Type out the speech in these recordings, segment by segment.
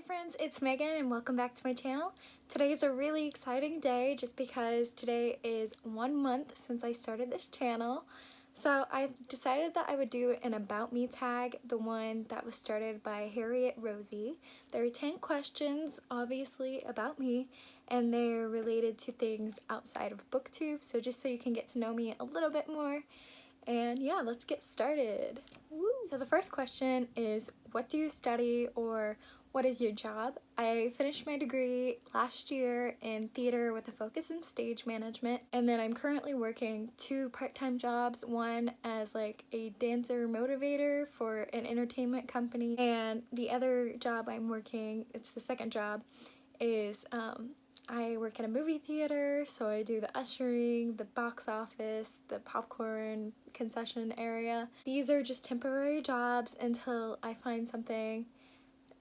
friends, it's Megan and welcome back to my channel. Today is a really exciting day just because today is 1 month since I started this channel. So I decided that I would do an About Me tag, the one that was started by Harriet Rosie. There are 10 questions, obviously, about me, and they're related to things outside of Booktube, so just so you can get to know me a little bit more. And yeah, let's get started. Woo. So the first question is, what do you study or what is your job? I finished my degree last year in theater with a focus in stage management, and then I'm currently working 2 part-time jobs, one as like a dancer motivator for an entertainment company, and the other job I'm working, it's the second job, is I work at a movie theater, so I do the ushering, the box office, the popcorn concession area. These are just temporary jobs until I find something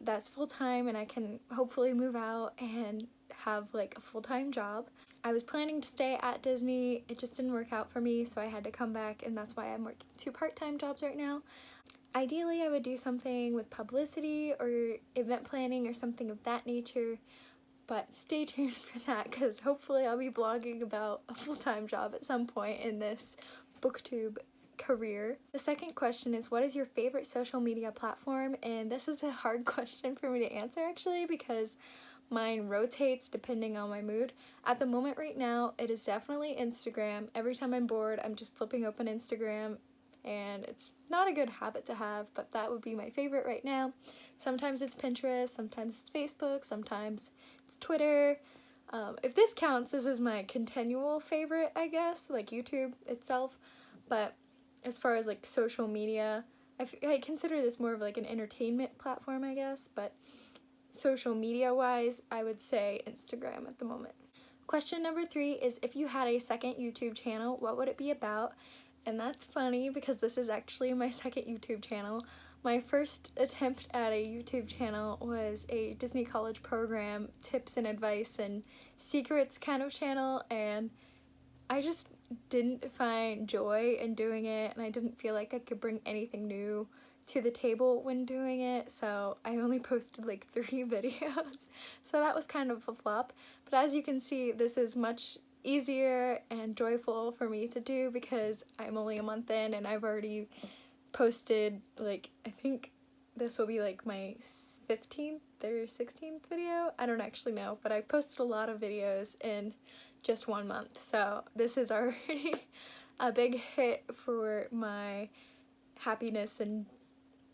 that's full-time and I can hopefully move out and have like a full-time job. I was planning to stay at Disney, it just didn't work out for me, so I had to come back, and that's why I'm working 2 part-time jobs right now. Ideally, I would do something with publicity or event planning or something of that nature, but stay tuned for that because hopefully I'll be vlogging about a full-time job at some point in this booktube career. The second question is, what is your favorite social media platform? And this is a hard question for me to answer actually because mine rotates depending on my mood. At the moment right now, it is definitely Instagram. Every time I'm bored, I'm just flipping open Instagram, and it's not a good habit to have, but that would be my favorite right now. Sometimes it's Pinterest, sometimes it's Facebook, sometimes it's Twitter. If this counts, this is my continual favorite, I guess, like YouTube itself. But as far as like social media, I consider this more of like an entertainment platform, I guess, but social media wise, I would say Instagram at the moment. Question number 3 is, if you had a second YouTube channel, what would it be about? And that's funny because this is actually my second YouTube channel. My first attempt at a YouTube channel was a Disney College program tips and advice and secrets kind of channel, and I just didn't find joy in doing it, and I didn't feel like I could bring anything new to the table when doing it, so I only posted like 3 videos. So that was kind of a flop, but as you can see, this is much easier and joyful for me to do because I'm only a month in and I've already posted, like, I think this will be like my 15th or 16th video. I don't actually know, but I've posted a lot of videos in just 1 month, so this is already a big hit for my happiness and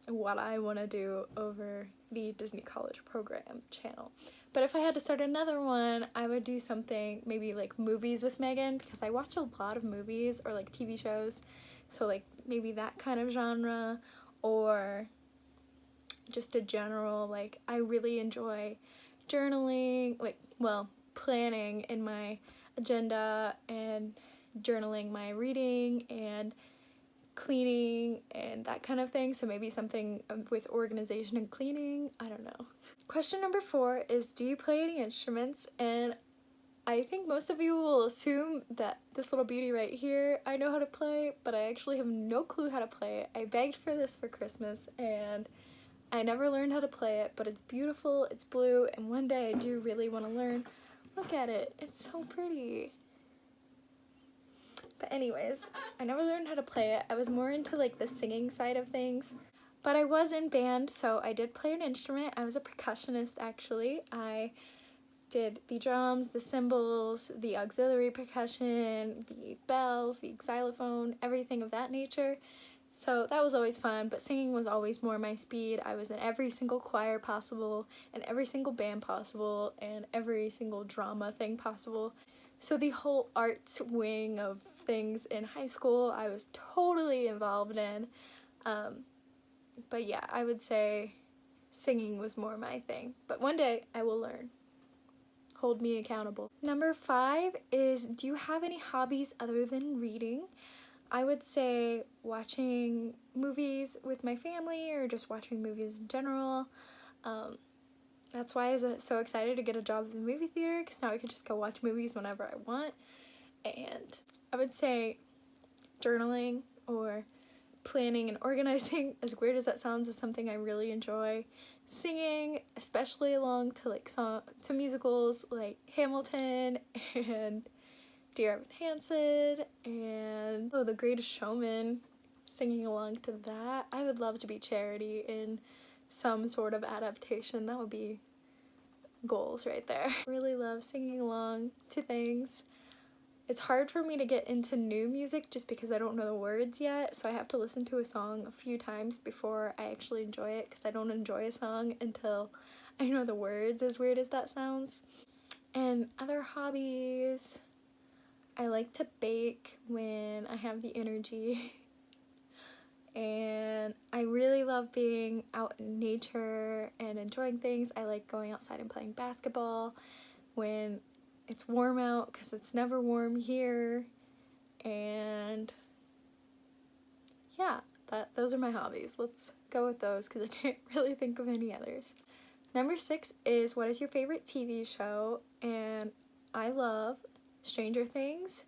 what I want to do over the Disney College program channel. But if I had to start another one, I would do something maybe like movies with Megan, because I watch a lot of movies or like TV shows, so like maybe that kind of genre, or just a general, like, I really enjoy journaling, like, well, planning in my agenda and journaling my reading and cleaning and that kind of thing, so maybe something with organization and cleaning, I don't know. Question number 4 is, do you play any instruments? And I think most of you will assume that this little beauty right here I know how to play, but I actually have no clue how to play it. I begged for this for Christmas and I never learned how to play it, but it's beautiful, it's blue, and one day I do really want to learn. Look at it, it's so pretty. But anyways, I never learned how to play it. I was more into like the singing side of things. But I was in band, so I did play an instrument. I was a percussionist actually. I did the drums, the cymbals, the auxiliary percussion, the bells, the xylophone, everything of that nature. So that was always fun, but singing was always more my speed. I was in every single choir possible, and every single band possible, and every single drama thing possible. So the whole arts wing of things in high school I was totally involved in. But yeah, I would say singing was more my thing. But one day I will learn. Hold me accountable. Number 5 is, do you have any hobbies other than reading? I would say watching movies with my family or just watching movies in general. That's why I was so excited to get a job at the movie theater, because now I can just go watch movies whenever I want. And I would say journaling or planning and organizing, as weird as that sounds, is something I really enjoy. singing, especially along to like to musicals like Hamilton and Dear Evan Hansen and The Greatest Showman, singing along to that. I would love to be Charity in some sort of adaptation. That would be goals right there. I really love singing along to things. It's hard for me to get into new music just because I don't know the words yet, so I have to listen to a song a few times before I actually enjoy it, because I don't enjoy a song until I know the words, as weird as that sounds. And other hobbies, I like to bake when I have the energy. And I really love being out in nature and enjoying things. I like going outside and playing basketball when it's warm out, because it's never warm here. And yeah, those are my hobbies. Let's go with those because I can't really think of any others. Number 6 is, what is your favorite TV show? And I love Stranger Things,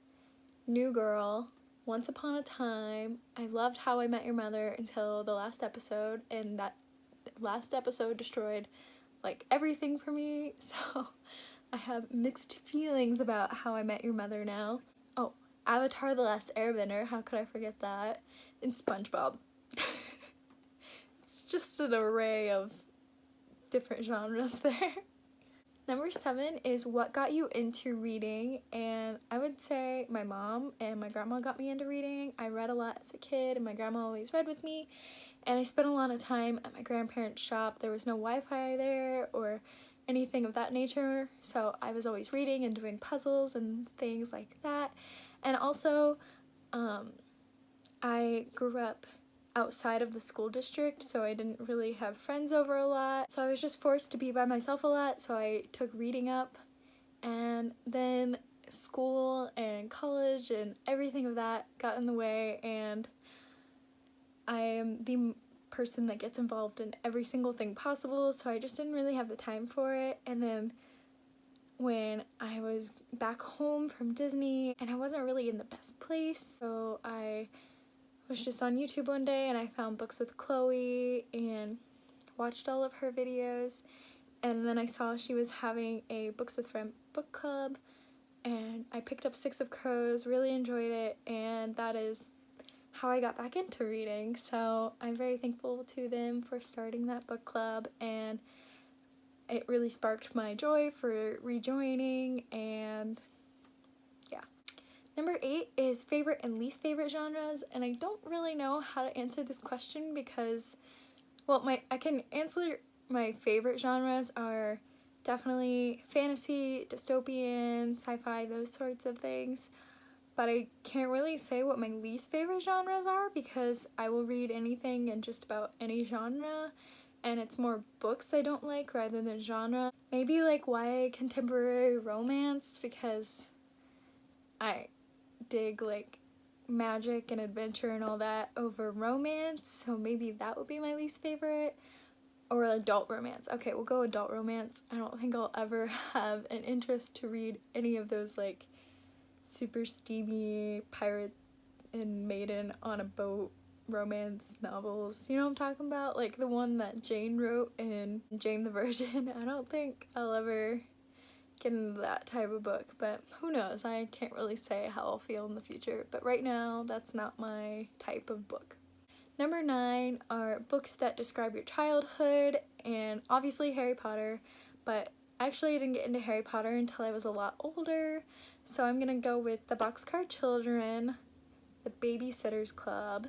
New Girl, Once Upon a Time. I loved How I Met Your Mother until the last episode, and that last episode destroyed like everything for me, so I have mixed feelings about How I Met Your Mother now. Oh, Avatar: The Last Airbender, how could I forget that? And SpongeBob. It's just an array of different genres there. Number 7 is, what got you into reading? And I would say my mom and my grandma got me into reading. I read a lot as a kid, and my grandma always read with me. And I spent a lot of time at my grandparents' shop. There was no Wi-Fi there or anything of that nature, so I was always reading and doing puzzles and things like that. And also, I grew up outside of the school district, so I didn't really have friends over a lot, so I was just forced to be by myself a lot, so I took reading up. And then school and college and everything of that got in the way, and I am the person that gets involved in every single thing possible, so I just didn't really have the time for it. And then when I was back home from Disney, and I wasn't really in the best place, so I was just on YouTube one day and I found Books with Chloe and watched all of her videos, and then I saw she was having a Books with Friend book club, and I picked up 6 of Crows, really enjoyed it, and that is how I got back into reading. So I'm very thankful to them for starting that book club, and it really sparked my joy for rejoining. And yeah. Number 8 is favorite and least favorite genres, and I don't really know how to answer this question because, well, I can answer my favorite genres are definitely fantasy, dystopian, sci-fi, those sorts of things. But I can't really say what my least favorite genres are because I will read anything in just about any genre, and it's more books I don't like rather than genre. Maybe like YA contemporary romance, because I dig like magic and adventure and all that over romance, so maybe that would be my least favorite. Or adult romance. Okay, we'll go adult romance. I don't think I'll ever have an interest to read any of those like super steamy pirate and maiden on a boat romance novels. You know what I'm talking about? Like the one that Jane wrote in Jane the Virgin. I don't think I'll ever get into that type of book, but who knows? I can't really say how I'll feel in the future, but right now that's not my type of book. Number 9 are books that describe your childhood, and obviously Harry Potter, but actually I didn't get into Harry Potter until I was a lot older, so I'm gonna go with The Boxcar Children, The Babysitter's Club.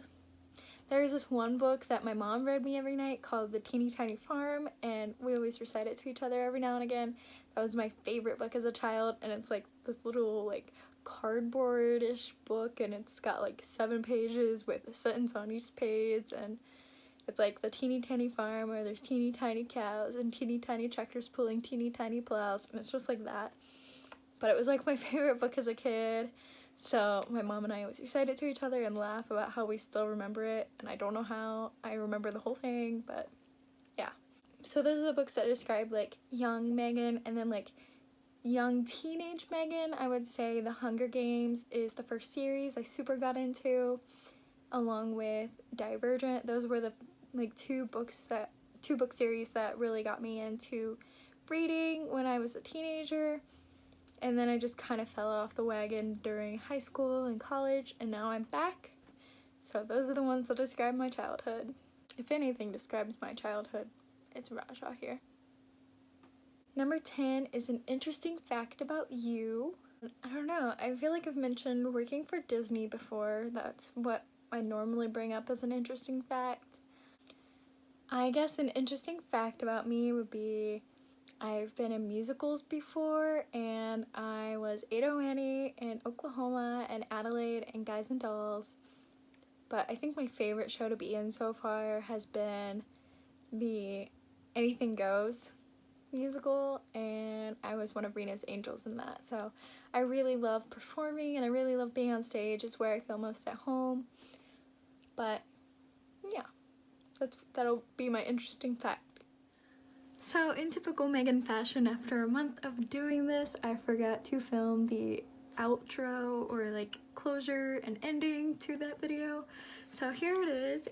There's this one book that my mom read me every night called The Teeny Tiny Farm, and we always recite it to each other every now and again. That was my favorite book as a child, and it's like this little like cardboard-ish book, and it's got like 7 pages with a sentence on each page, and it's like the teeny tiny farm where there's teeny tiny cows and teeny tiny tractors pulling teeny tiny plows, and it's just like that. But it was like my favorite book as a kid, so my mom and I always recite it to each other and laugh about how we still remember it, and I don't know how I remember the whole thing, but yeah. So those are the books that describe like young Megan, and then like young teenage Megan, I would say The Hunger Games is the first series I super got into, along with Divergent. Those were the like 2 books that two book series that really got me into reading when I was a teenager, and then I just kind of fell off the wagon during high school and college, and now I'm back. So those are the ones that describe my childhood. If anything describes my childhood, it's Raja here. Number 10 is an interesting fact about you. I don't know, I feel like I've mentioned working for Disney before. That's what I normally bring up as an interesting fact. I guess an interesting fact about me would be I've been in musicals before, and I was Ado Annie in Oklahoma and Adelaide and Guys and Dolls. But I think my favorite show to be in so far has been the Anything Goes musical, and I was one of Reno's angels in that. So I really love performing, and I really love being on stage. It's where I feel most at home. But yeah, that'll be my interesting fact. So in typical Megan fashion, after a month of doing this, I forgot to film the outro or like closure and ending to that video. So here it is.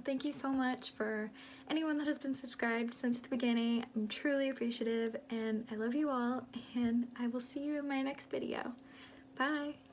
Thank you so much for anyone that has been subscribed since the beginning. I'm truly appreciative, and I love you all, and I will see you in my next video. Bye!